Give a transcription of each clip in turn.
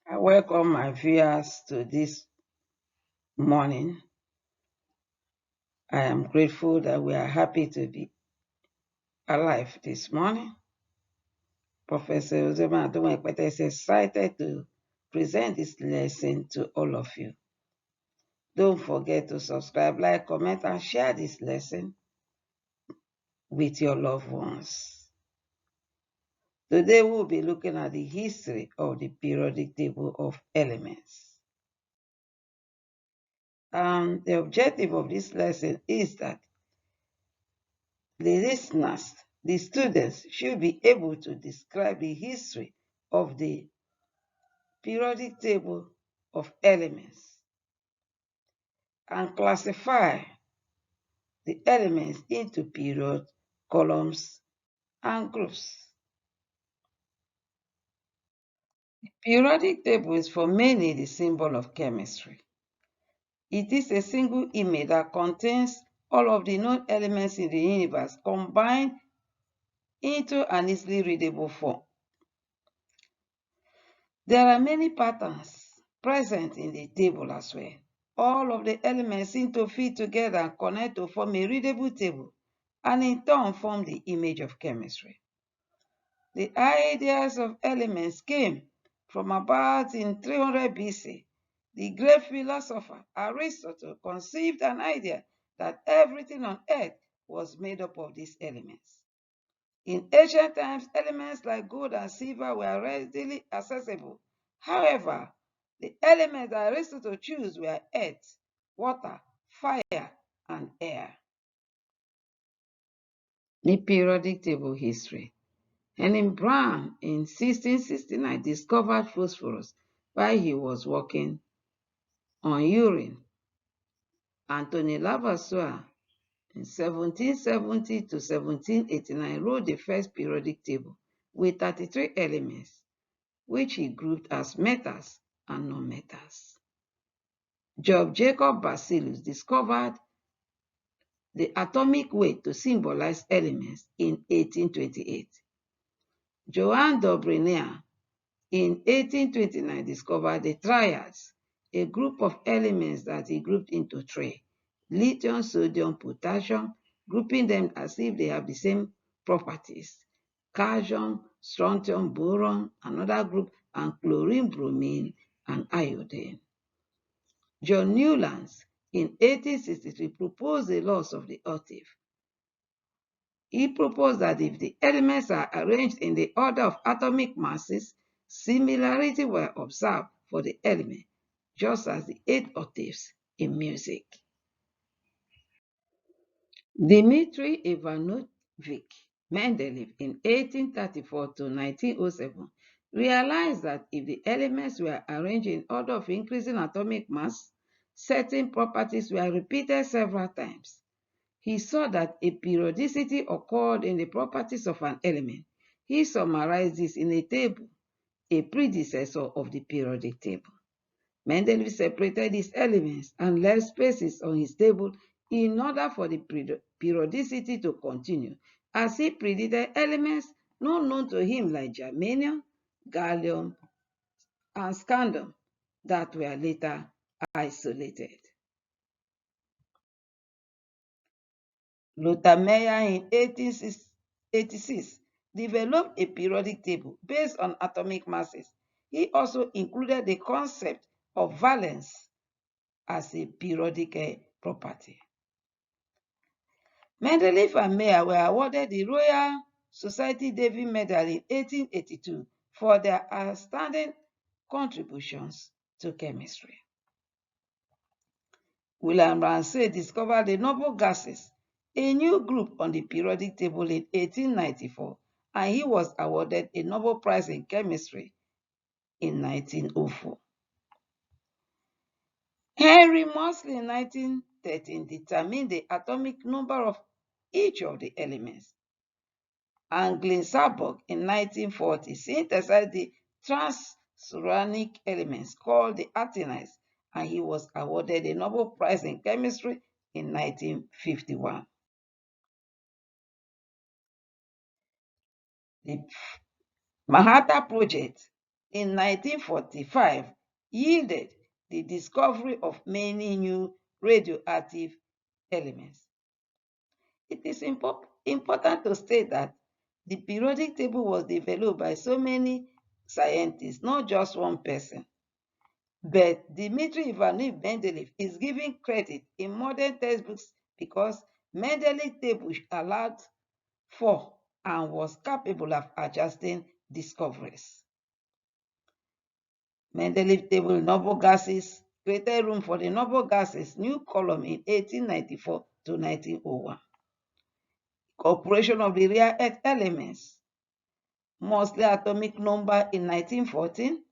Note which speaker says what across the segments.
Speaker 1: I welcome my viewers to this morning. I am grateful that we are happy to be alive this morning. Professor Uzema Adumakwete is excited to present this lesson to all of you. Don't forget to subscribe, like, comment, and share this lesson with your loved ones. Today we'll be looking at the history of the periodic table of elements. The objective of this lesson is that the listeners, the students, should be able to describe the history of the periodic table of elements and classify the elements into periods, columns, and groups. The periodic table is for many the symbol of chemistry. It is a single image that contains all of the known elements in the universe combined into an easily readable form. There are many patterns present in the table as well. All of the elements seem to fit together and connect to form a readable table, and in turn form the image of chemistry. The ideas of elements came from about in 300 BC. The great philosopher Aristotle conceived an idea that everything on earth was made up of these elements. In ancient times, elements like gold and silver were readily accessible. However, the elements that Aristotle chose were earth, water, fire, and air. The periodic table history. Henry Brown in 1669 discovered phosphorus while he was working on urine. Anthony Lavoisier in 1770 to 1789 wrote the first periodic table with 33 elements, which he grouped as metals and non-metals. George Jacob Bacillus discovered the atomic weight to symbolize elements in 1828. Johann Dobrinier in 1829 discovered the Triads, a group of elements that he grouped into three: lithium, sodium, potassium, grouping them as if they have the same properties: calcium, strontium, boron, another group, and chlorine, bromine, and iodine. John Newlands in 1863 proposed the laws of the octave. He proposed that if the elements are arranged in the order of atomic masses, similarity were observed for the element, just as the 8 octaves in music. Demitri Ivanovich Mendeleev in 1834 to 1907 realized that if the elements were arranged in order of increasing atomic mass, certain properties were repeated several times. He saw that a periodicity occurred in the properties of an element. He summarized this in a table, a predecessor of the periodic table. Mendeleev separated his elements and left spaces on his table in order for the periodicity to continue, as he predicted elements not known to him like germanium, gallium, and scandium that were later isolated. Lothar Meyer in 1886 developed a periodic table based on atomic masses. He also included the concept of valence as a periodic property. Mendeleev and Meyer were awarded the Royal Society David Medal in 1882 for their outstanding contributions to chemistry. William Ramsay discovered the noble gases, a new group on the periodic table, in 1894, and he was awarded a Nobel Prize in Chemistry in 1904. Henry Moseley in 1913 determined the atomic number of each of the elements. Anglin Sarburg in 1940 synthesized the transuranic elements called the actinides, and he was awarded a Nobel Prize in Chemistry in 1951. The Manhattan Project in 1945 yielded the discovery of many new radioactive elements. It is important to state that the periodic table was developed by so many scientists, not just one person. But Demitri Mendeleev is given credit in modern textbooks because Mendeleev's table allowed for and was capable of adjusting discoveries. Mendeleev's table noble gases created room for the noble gases new column in 1894 to 1901. Incorporation of the rare earth elements, mostly atomic number in 1914,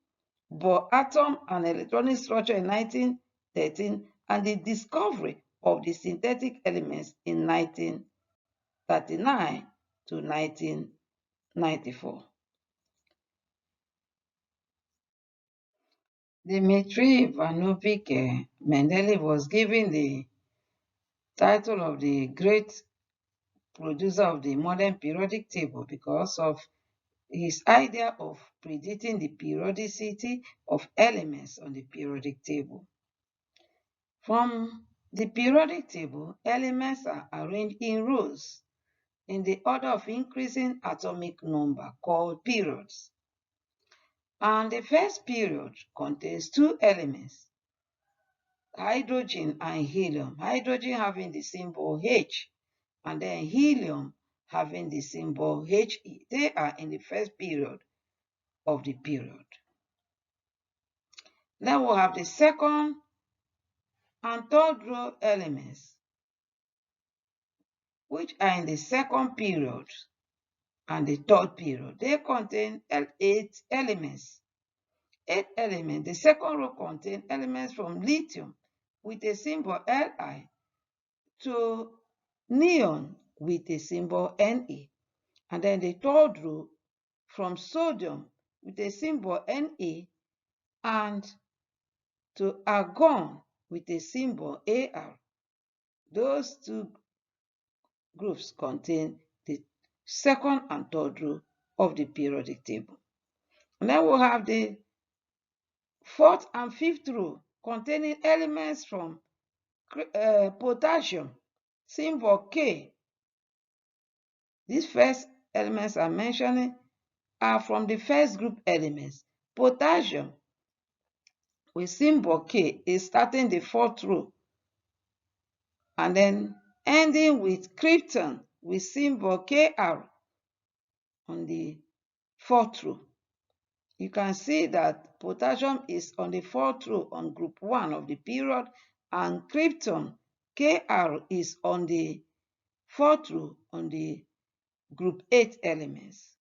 Speaker 1: but atom and electronic structure in 1913, and the discovery of the synthetic elements in 1939 to 1994. Dmitri Ivanovich Mendeleev was given the title of the great producer of the modern periodic table because of his idea of predicting the periodicity of elements on the periodic table. From the periodic table, elements are arranged in rows in the order of increasing atomic number called periods. And the first period contains two elements, hydrogen and helium. Hydrogen having the symbol H, and then helium having the symbol He. They are in the first period of the period. Then we'll have the second and third row elements, which are in the second period and the third period. They contain 8 elements. 8 elements. The second row contains elements from lithium with a symbol Li to neon with a symbol Ne. And then the third row from sodium with a symbol Na and to argon with a symbol Ar. Those two groups contain the second and third row of the periodic table. And then we'll have the fourth and fifth row containing elements from potassium, symbol K. These first elements I'm mentioning are from the first group elements. Potassium with symbol K is starting the fourth row and then ending with krypton with symbol Kr on the fourth row. You can see that potassium is on the fourth row on group 1 of the period, and krypton Kr is on the fourth row on the group 8 elements.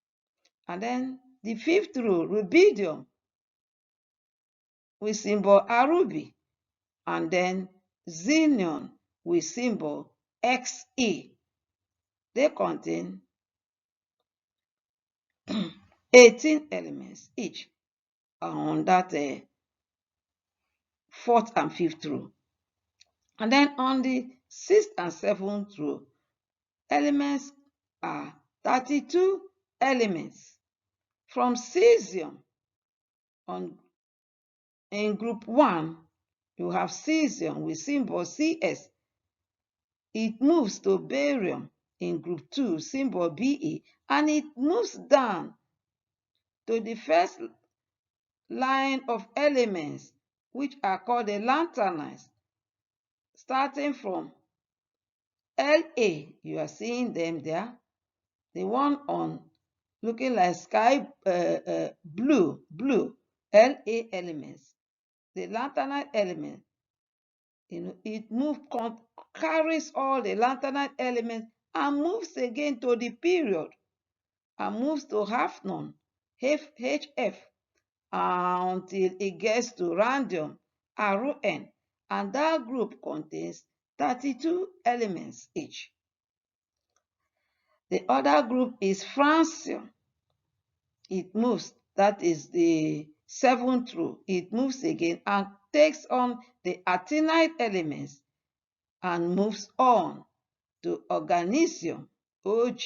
Speaker 1: And then the fifth row, rubidium with symbol Ruby, and then xenon with symbol Xe. They contain 18 elements each on that fourth and fifth row. And then on the sixth and seventh row, elements are 32 elements from cesium. In group 1, you have cesium with symbol Cs. It moves to barium in group 2, symbol Be, and it moves down to the first line of elements, which are called the lanthanides, starting from La. You are seeing them there. The one on looking like sky blue, La elements. The lanthanide element, it moves, carries all the lanthanide elements and moves again to the period and moves to hafnium, HF, until it gets to radium, RN, and that group contains 32 elements each. The other group is francium. It moves, that is the seventh row. It moves again and takes on the actinide elements and moves on to organicium, Og,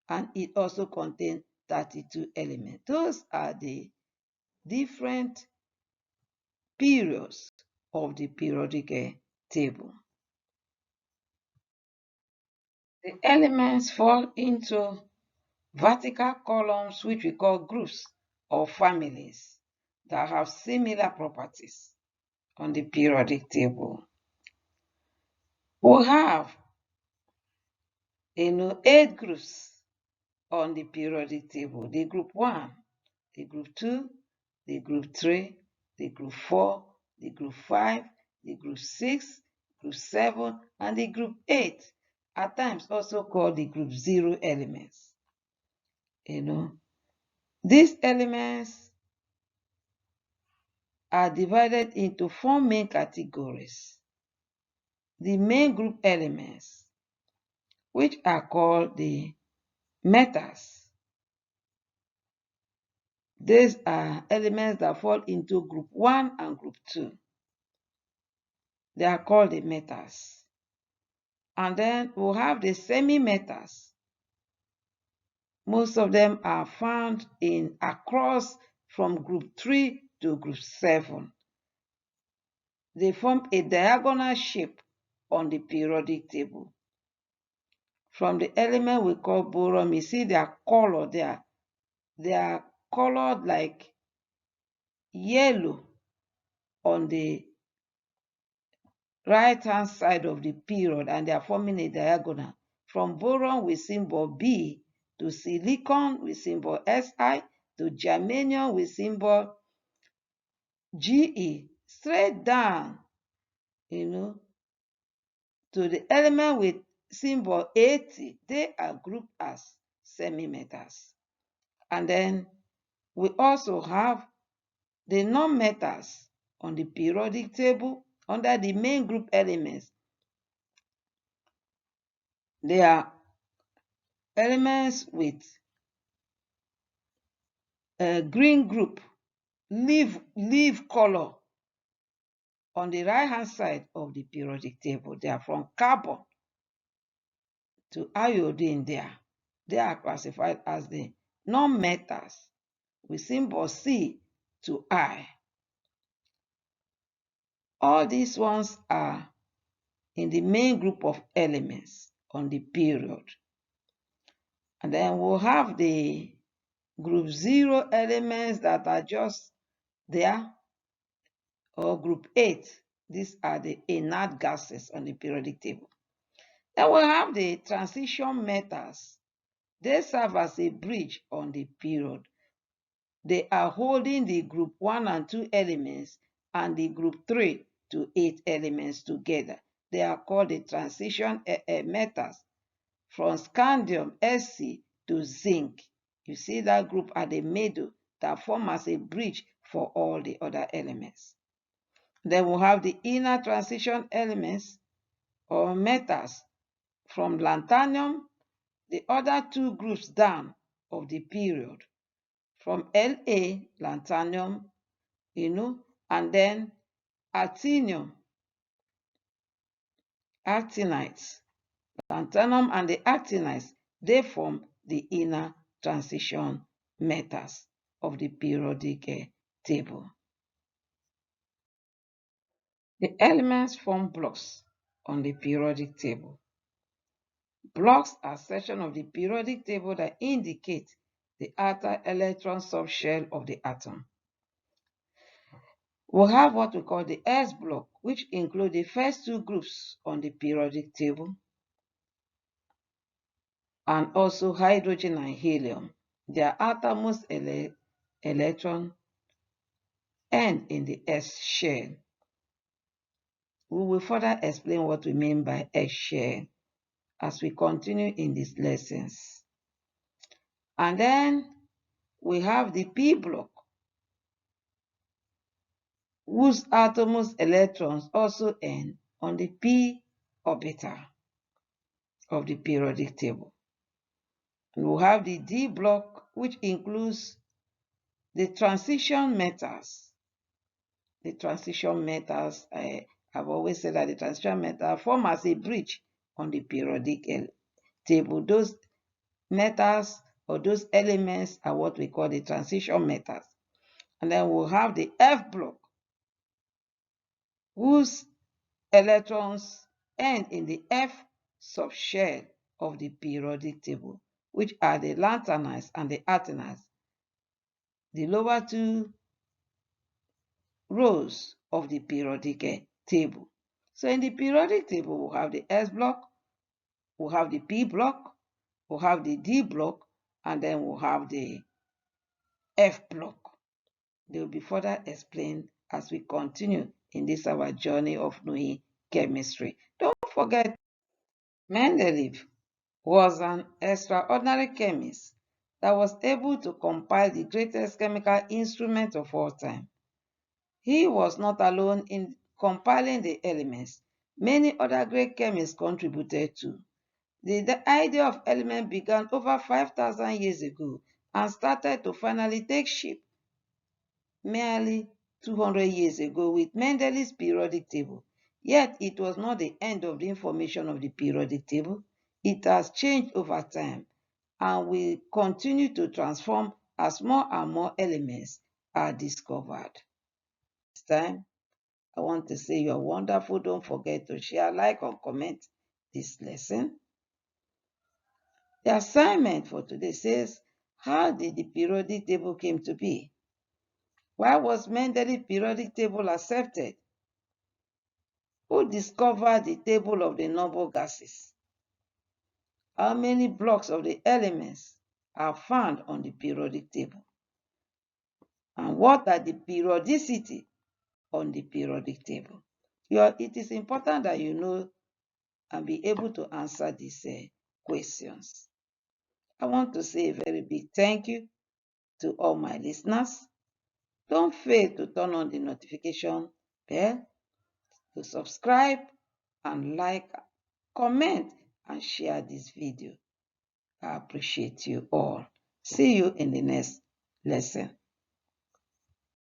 Speaker 1: and it also contains 32 elements. Those are the different periods of the periodic table. The elements fall into vertical columns, which we call groups or families that have similar properties on the periodic table. We have 8 groups on the periodic table: the group 1, the group 2, the group 3, the group 4, the group 5, the group 6, group 7, and the group 8, at times also called the group 0 elements. These elements are divided into 4 main categories. The main group elements, which are called the metals. These are elements that fall into group 1 and group 2. They are called the metals. And then we'll have the semi-metals. Most of them are found across from group 3 to group 7. They form a diagonal shape on the periodic table. From the element we call boron, you see their color there. They are colored like yellow on the right-hand side of the period, and they are forming a diagonal. From boron with symbol B to silicon with symbol Si to germanium with symbol Ge, straight down, to the element with symbol At, they are grouped as semi-metals. And then we also have the non-metals on the periodic table under the main group elements. They are elements with a green group, leaf color on the right-hand side of the periodic table. They are from carbon to iodine there. They are classified as the non-metals with symbol C to I. All these ones are in the main group of elements on the period. And then we'll have the group 0 elements that are just there, or group 8. These are the inert gases on the periodic table. Then we'll have the transition metals. They serve as a bridge on the period. They are holding the group 1 and 2 elements and the group 3 to 8 elements together. They are called the transition metals, from scandium, Sc, to zinc. You see that group at the middle that form as a bridge for all the other elements. Then we'll have the inner transition elements or metals from lanthanum, the other 2 groups down of the period, from La, lanthanum, and then actinium, actinides. Lanthanum and the actinides, they form the inner transition metals of the periodic table. The elements form blocks on the periodic table. Blocks are sections of the periodic table that indicate the outer electron subshell of the atom. We have what we call the S block, which include the first 2 groups on the periodic table, and also hydrogen and helium. Their outermost electron end in the S shell. We will further explain what we mean by S shell as we continue in these lessons. And then we have the P block, whose outermost electrons also end on the p orbital of the periodic table. And we have the D block, which includes the transition metals. The transition metals, I've always said that the transition metals form as a bridge on the periodic table. Those metals or those elements are what we call the transition metals. And then we'll have the F block, whose electrons end in the F subshell of the periodic table, which are the lanthanides and the actinides, the lower two rows of the periodic table. So in the periodic table, we'll have the S block, we'll have the P block, we'll have the D block, and then we'll have the F block. They will be further explained as we continue in this our journey of knowing chemistry. Don't forget, Mendeleev was an extraordinary chemist that was able to compile the greatest chemical instrument of all time. He was not alone in compiling the elements. Many other great chemists contributed too. The idea of element began over 5,000 years ago and started to finally take shape merely 200 years ago with Mendeleev's periodic table. Yet it was not the end of the information of the periodic table. It has changed over time and will continue to transform as more and more elements are discovered. This time, I want to say you're wonderful. Don't forget to share, like, or comment this lesson. The assignment for today says, how did the periodic table came to be? Why was Mendeleev's periodic table accepted? Who discovered the table of the noble gases? How many blocks of the elements are found on the periodic table? And what are the periodicity on the periodic table? It is important that you know and be able to answer these questions. I want to say a very big thank you to all my listeners. Don't fail to turn on the notification bell, to subscribe and like, comment, and share this video. I appreciate you all. See you in the next lesson.